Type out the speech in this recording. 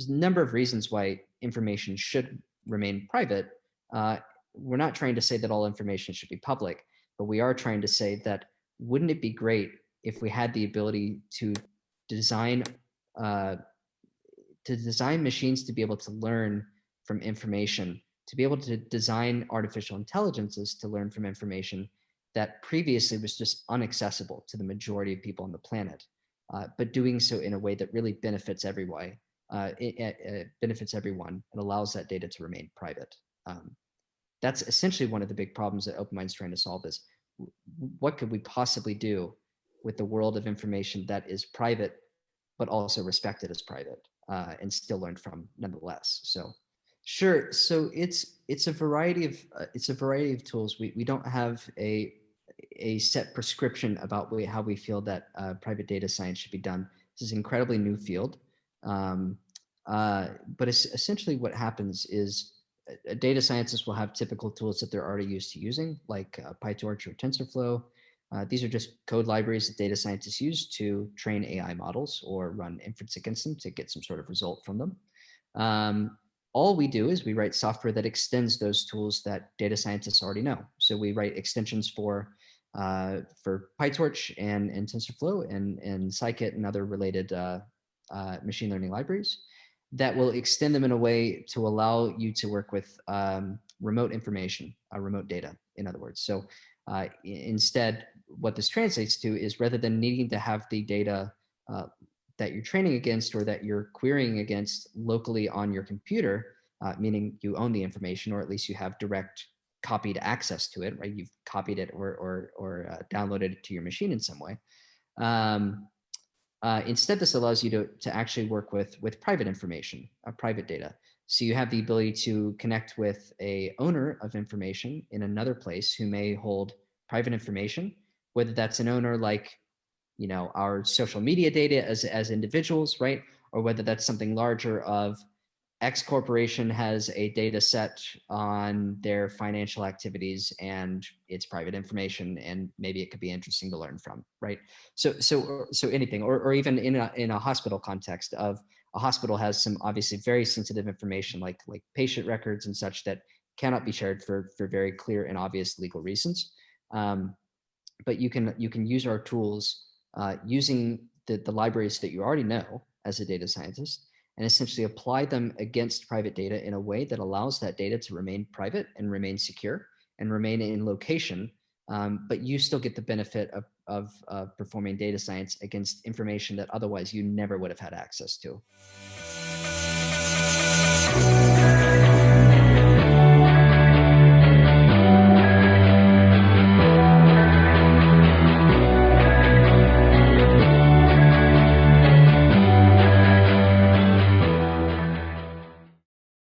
there's a number of reasons why information should remain private. We're not trying to say that all information should be public, but we are trying to say that wouldn't it be great if we had the ability design uh, to design machines to be able to learn from information, to be able to design artificial intelligences to learn from information that previously was just inaccessible to the majority of people on the planet, but doing so in a way that really benefits everyone, benefits everyone, and allows that data to remain private. That's essentially one of the big problems that OpenMind's trying to solve is what could we possibly do with the world of information that is private, but also respected as private, and still learned from nonetheless. So, sure. So it's a variety of tools. We don't have a set prescription about how we feel that private data science should be done. This is an incredibly new field, but it's essentially what happens is a data scientist will have typical tools that they're already used to using, like PyTorch or TensorFlow. These are just code libraries that data scientists use to train AI models or run inference against them to get some sort of result from them. All we do is we write software that extends those tools that data scientists already know. So we write extensions for PyTorch and TensorFlow and Scikit and other related machine learning libraries that will extend them in a way to allow you to work with remote information, remote data, in other words. So instead, what this translates to is rather than needing to have the data that you're training against or that you're querying against locally on your computer, meaning you own the information, or at least you have direct copied access to it, right? You've copied it or downloaded it to your machine in some way. Instead, this allows you to actually work with private information, private data. So you have the ability to connect with a owner of information in another place who may hold private information, whether that's an owner like, you know, our social media data as individuals, right? Or whether that's something larger of X corporation has a data set on their financial activities and it's private information, and maybe it could be interesting to learn from, right? So anything, or even in a hospital context of a hospital has some obviously very sensitive information like patient records and such that cannot be shared for very clear and obvious legal reasons. But you can use our tools using the libraries that you already know as a data scientist, and essentially apply them against private data in a way that allows that data to remain private and remain secure and remain in location, but you still get the benefit of performing data science against information that otherwise you never would have had access to.